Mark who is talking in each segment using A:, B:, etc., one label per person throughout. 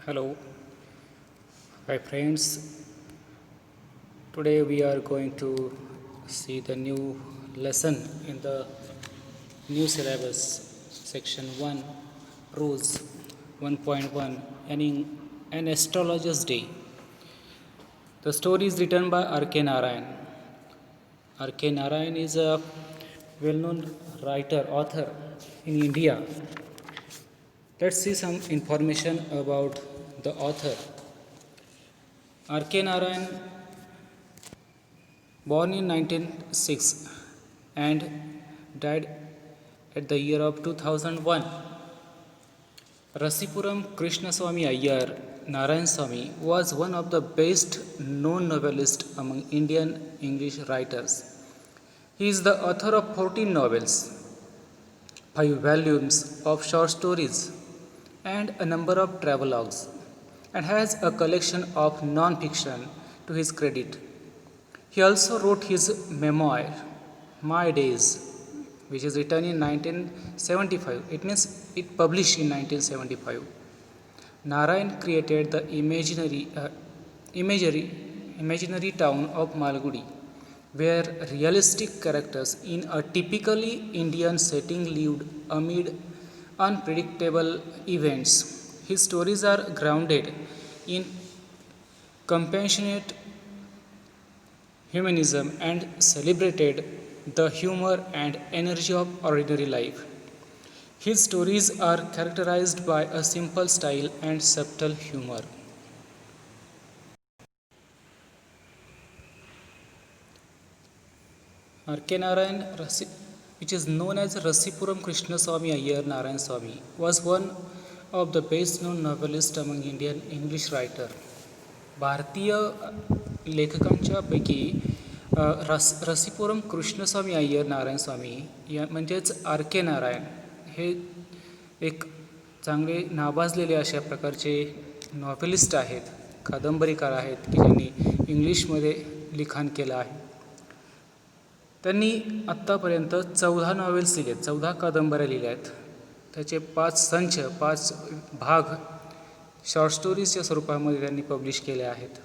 A: Hello, hi friends. Today we are going to see the new lesson in the new syllabus, section 1, rules 1.1, an astrologer's day. The story is written by R.K. Narayan. R.K. Narayan is a well known writer, author in India. Let's see some information about the author. R.K. Narayan, born in 1906 and died at the year of 2001. Rasipuram Krishnaswamy Iyer Narayan Swamy was one of the best known novelists among Indian English writers. He is the author of 14 novels, 5 volumes of short stories, and a number of travelogues, and has a collection of non-fiction to his credit. He also wrote his memoir, My Days, which is written in 1975. It means it published in 1975. Narayan created the imaginary town of Malgudi, where realistic characters in a typically Indian setting lived amid unpredictable events. His stories are grounded in compassionate humanism and celebrated the humor and energy of ordinary life. His stories are characterized by a simple style and subtle humor. R.K. Narayan, which is known as Rasipuram Krishnaswamy Iyer Narayan Swamy, was one of the best known novelists among Indian English writers. भारतीय लेखकांच्या पैकी रसिपुरम कृष्णस्वामी अय्यर नारायण स्वामी या म्हणजेच R के नारायण हे एक चांगले नावाजलेले अशा प्रकारचे नॉव्हेलिस्ट आहेत, कादंबरीकार आहेत की ज्यांनी इंग्लिशमध्ये लिखाण केलं आहे. त्यांनी आत्तापर्यंत 14 नॉवेल्स लिहिले आहेत, 14 कादंबऱ्या लिहिल्या आहेत. त्याचे 5 संच, 5 भाग शॉर्ट स्टोरीजच्या स्वरूपामध्ये त्यांनी पब्लिश केले आहेत.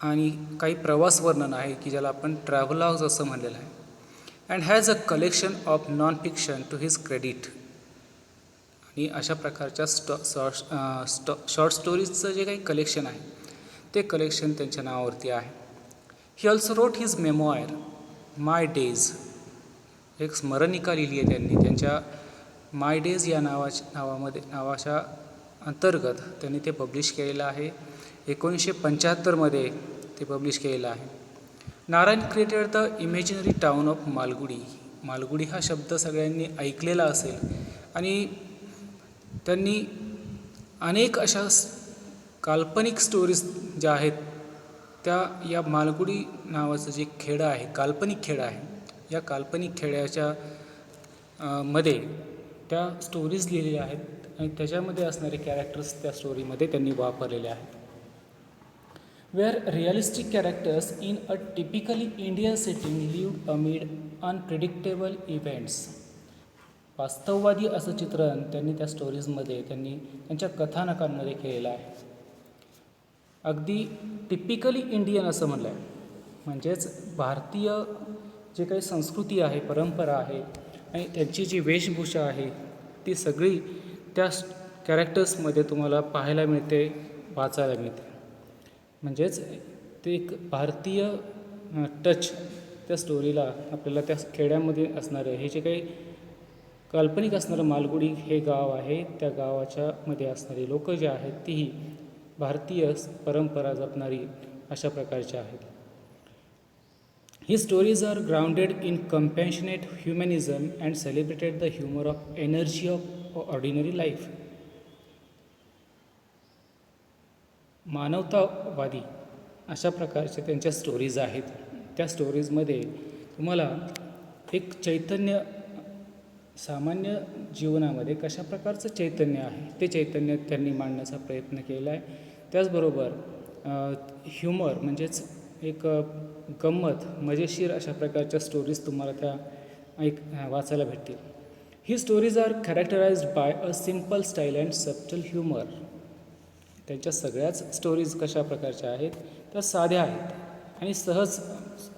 A: आणि काही प्रवास वर्णन आहे की ज्याला आपण ट्रॅव्हलॉग्स असं म्हणलेलं आहे. And has a collection of non fiction to his credit. आणि अशा प्रकारच्या शॉर्ट स्टोरीजचं जे काही कलेक्शन आहे ते कलेक्शन त्यांच्या नावावरती आहे. He also wrote his memoir my days. एक स्मरणिका लिहिली आहे त्यांनी. त्यांच्या माय डेज या नावाच्या अंतर्गत त्यांनी ते पब्लिश केलेलं आहे. 1975 ते पब्लिश केलेलं आहे. Narayan created the imaginary town of Malgudi. Malgudi हा शब्द सगळ्यांनी ऐकलेला असेल आणि त्यांनी अनेक अशा काल्पनिक स्टोरीज ज्या आहेत त्या या मालगुडी नावाचं जे खेडं आहे, काल्पनिक खेडं आहे, या काल्पनिक खेड्याच्या मध्ये त्या स्टोरीज लिहिलेल्या आहेत आणि त्याच्यामध्ये असणारे कॅरेक्टर्स त्या स्टोरीमध्ये त्यांनी वापरलेले आहेत. Where realistic characters in a typically Indian setting lived amid unpredictable events. वास्तववादी असं चित्रण त्यांनी त्या स्टोरीजमध्ये त्यांच्या कथानकांमध्ये केलेलं आहे. अगदी टिपिकली इंडियन असं म्हणलं आहे, म्हणजेच भारतीय जे काही संस्कृती आहे, परंपरा आहे आणि त्यांची जी वेशभूषा आहे ती सगळी त्या कॅरेक्टर्समध्ये तुम्हाला पाहायला मिळते, वाचायला मिळते. म्हणजेच ते एक भारतीय टच त्या स्टोरीला आपल्याला त्या खेड्यामध्ये असणारं हे जे काही काल्पनिक असणारं मालगुडी हे गाव आहे, त्या गावाच्या मध्ये असणारी लोक जे आहेत तीही भारतीय परंपरा जपणारी अशा प्रकारच्या आहेत. ही stories are grounded in compassionate humanism and celebrated the humour of energy of ordinary life. मानवतावादी अशा प्रकारचे त्यांच्या स्टोरीज आहेत. त्या स्टोरीजमध्ये तुम्हाला एक चैतन्य, सामान्य जीवनामध्ये कशा प्रकारचं चैतन्य आहे ते चैतन्य त्यांनी मांडण्याचा प्रयत्न केला आहे. त्याचबरोबर ह्युमर म्हणजेच एक गंमत, मजेशीर अशा प्रकारच्या स्टोरीज तुम्हाला त्या वाचायला भेटतील. ही stories are characterised by a simple style and subtle humour. त्यांच्या सगळ्याच स्टोरीज कशा प्रकारच्या आहेत त्या साध्या आहेत आणि सहज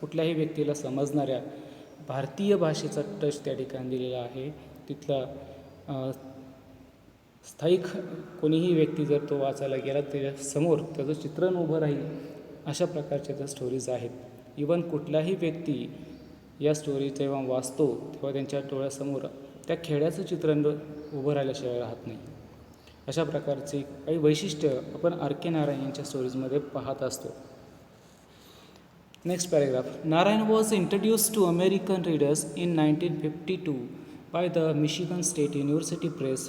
A: कुठल्याही व्यक्तीला समजणाऱ्या भारतीय भाषेचा टच त्या ठिकाणी दिलेला आहे. तिथला स्थायिक कोणीही व्यक्ती जर तो वाचायला गेला त्याच्यासमोर त्याचं चित्रण उभं राहील अशा प्रकारच्या त्या स्टोरीज आहेत. इवन कुठलाही व्यक्ती या स्टोरी जेव्हा वाचतो तेव्हा त्यांच्या डोळ्यासमोर त्या खेड्याचं चित्रण उभं राहिल्याशिवाय राहत नाही. अशा प्रकारचे काही वैशिष्ट्य आपण आर के नारायण यांच्या स्टोरीजमध्ये पाहत असतो. Next paragraph. Narayan was introduced to American readers in 1952 by the Michigan State University Press.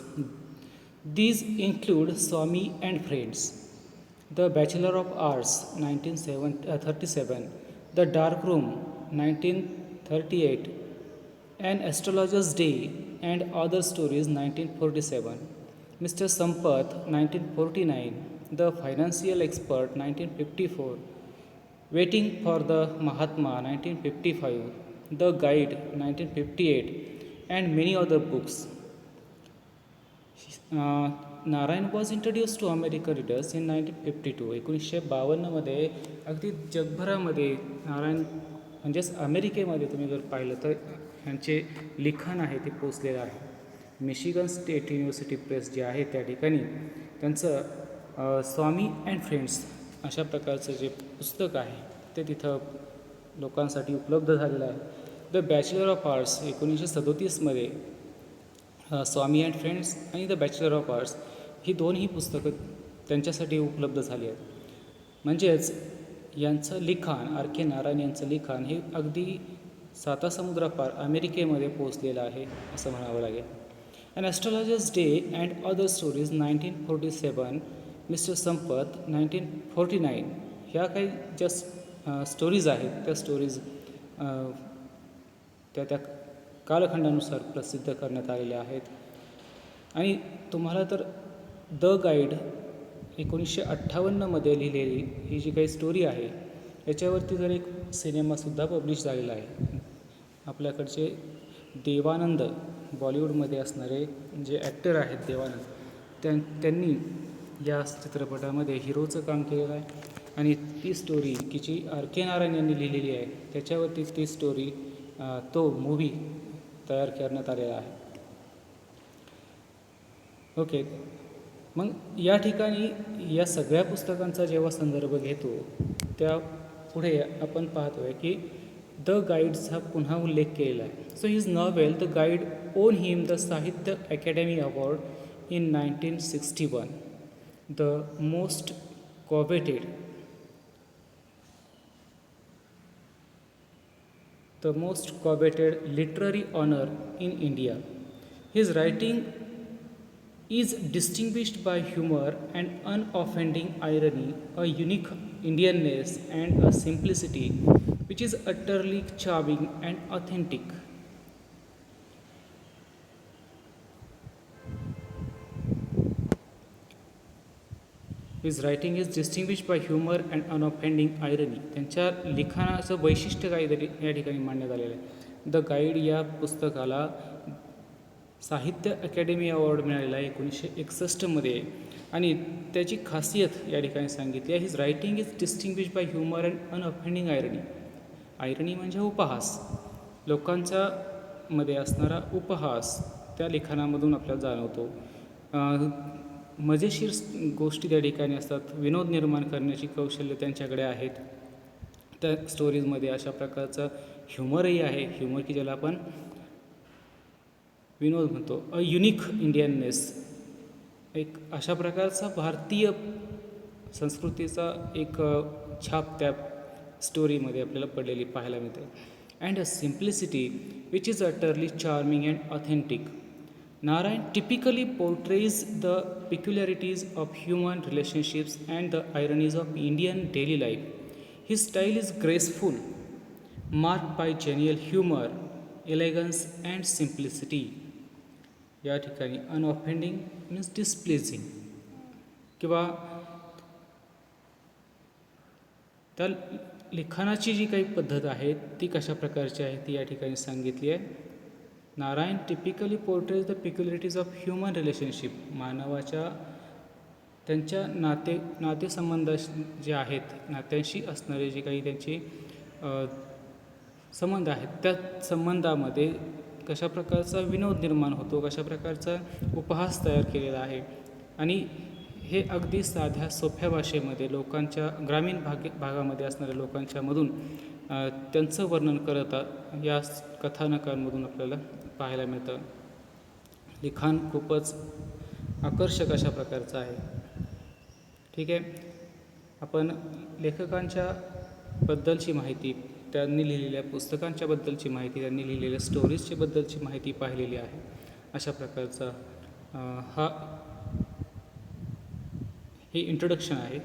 A: These include Swami and Friends, The Bachelor of Arts 1937, The Dark Room 1938, An Astrologer's Day and Other Stories 1947, Mr. Sampath 1949, The Financial Expert 1954, Waiting for the Mahatma 1955, The Guide 1958, and many other books. Narayan was introduce to American readers in 1952. 1952मध्ये अगदी जगभरामध्ये नारायण म्हणजेच अमेरिकेमध्ये तुम्ही जर पाहिलं तर ह्यांचे लिखाण आहे ते पोचलेलं आहे. मिशिगन स्टेट युनिव्हर्सिटी प्रेस जे आहे त्या ठिकाणी त्यांचं स्वामी अँड फ्रेंड्स अशा प्रकारचं जे पुस्तक आहे ते तिथं लोकांसाठी उपलब्ध झालेलं आहे. द बॅचलर ऑफ आर्ट्स 1937मध्ये स्वामी अँड फ्रेंड्स आणि द बॅचलर ऑफ आर्ट्स ही दोन्ही पुस्तकं त्यांच्यासाठी उपलब्ध झाली आहेत. म्हणजेच यांचं लिखाण आर के नारायण यांचं लिखाण हे अगदी सातासमुद्रापार अमेरिकेमध्ये पोहोचलेलं आहे असं म्हणावं लागेल. An astrologer's day and other stories 1947, mister Sampath 1949 ह्या काही ज्या स्टोरीज आहेत त्या स्टोरीज त्या कालखंडानुसार प्रसिद्ध करण्यात आलेल्या आहेत. आणि तुम्हाला तर द गाईड 1958मध्ये लिहिलेली ही जी काही स्टोरी आहे याच्यावरती जर एक सिनेमासुद्धा पब्लिश झालेला आहे. आपल्याकडचे देवानंद बॉलिवूडमध्ये असणारे जे ॲक्टर आहेत देवानंद त्यांनी या चित्रपटामध्ये हिरोचं काम केलेलं आहे. आणि ती स्टोरी की जी आर के नारायण यांनी लिहिलेली आहे त्याच्यावरती ती स्टोरी तो मूव्ही तयार करण्यात आलेला आहे. ओके, मग या ठिकाणी या सगळ्या पुस्तकांचा जेव्हा संदर्भ घेतो त्या पुढे आपण पाहतो आहे की द गाईड्सचा पुन्हा उल्लेख केलेला आहे. So his novel the guide won him the Sahitya academy award in 1961, the most coveted literary honor in India. His writing is distinguished by humor and unoffending irony, a unique Indianness and a simplicity which is utterly charming and authentic. His writing is distinguished by humor and unoffending irony. त्यांच्या लिखाणाचं वैशिष्ट्य काहीतरी या ठिकाणी मांडण्यात आलेलं आहे. The guide या पुस्तकाला साहित्य अकॅडमी अवॉर्ड मिळालेला आहे 1961मध्ये आणि त्याची खासियत या ठिकाणी सांगितली आहे. His writing is distinguished by humour and unoffending irony. Irony म्हणजे उपहास, लोकांच्या मध्ये असणारा उपहास त्या लिखाणामधून आपल्याला जाणवतो. मजेशीर गोष्टी त्या ठिकाणी असतात, विनोद निर्माण करण्याची कौशल्य त्यांच्याकडे आहेत. त्या स्टोरीजमध्ये अशा प्रकारचं ह्युमरही आहे, ह्युमर की ज्याला आपण विनोद म्हणतो. अ युनिक इंडियननेस, एक अशा प्रकारचा भारतीय संस्कृतीचा एक छाप त्या स्टोरीमध्ये आपल्याला पडलेली पाहायला मिळते. And a simplicity which is utterly charming and authentic. Narayan typically portrays the peculiarities of human relationships and the ironies of Indian daily life. His style is graceful, marked by genial humor, elegance and simplicity. या ठिकाणी अनऑफेंडिंग means डिस्प्लेझिंग किंवा त्या लिखाणाची जी काही पद्धत आहे ती कशा प्रकारची आहे ती या ठिकाणी सांगितली आहे. Narayan typically portrays the peculiarities of human relationship. मानवाच्या त्यांच्या नातेसंबंध जे आहेत, नात्यांशी असणारे जे काही त्यांचे संबंध आहेत, त्या संबंधामध्ये कशा प्रकारचा विनोद निर्माण होतो, कशा प्रकारचा उपहास तयार केलेला आहे. आणि हे अगदी साध्या सोप्या भाषेमध्ये लोकांच्या ग्रामीण भागामध्ये असणाऱ्या लोकांच्यामधून त्यांचं वर्णन करत या कथानकांमधून आपल्याला पाहायला मिळतं. लिखाण खूपच आकर्षक अशा प्रकारचं आहे. ठीक आहे, आपण लेखकांच्या बद्दलची माहिती, त्यांनी लिहिलेल्या पुस्तकांच्या बद्दलची माहिती, त्यांनी लिहिलेल्या स्टोरीजच्या बद्दलची माहिती पाहिलेली आहे. अशा प्रकारचा हे इंट्रोडक्शन आहे.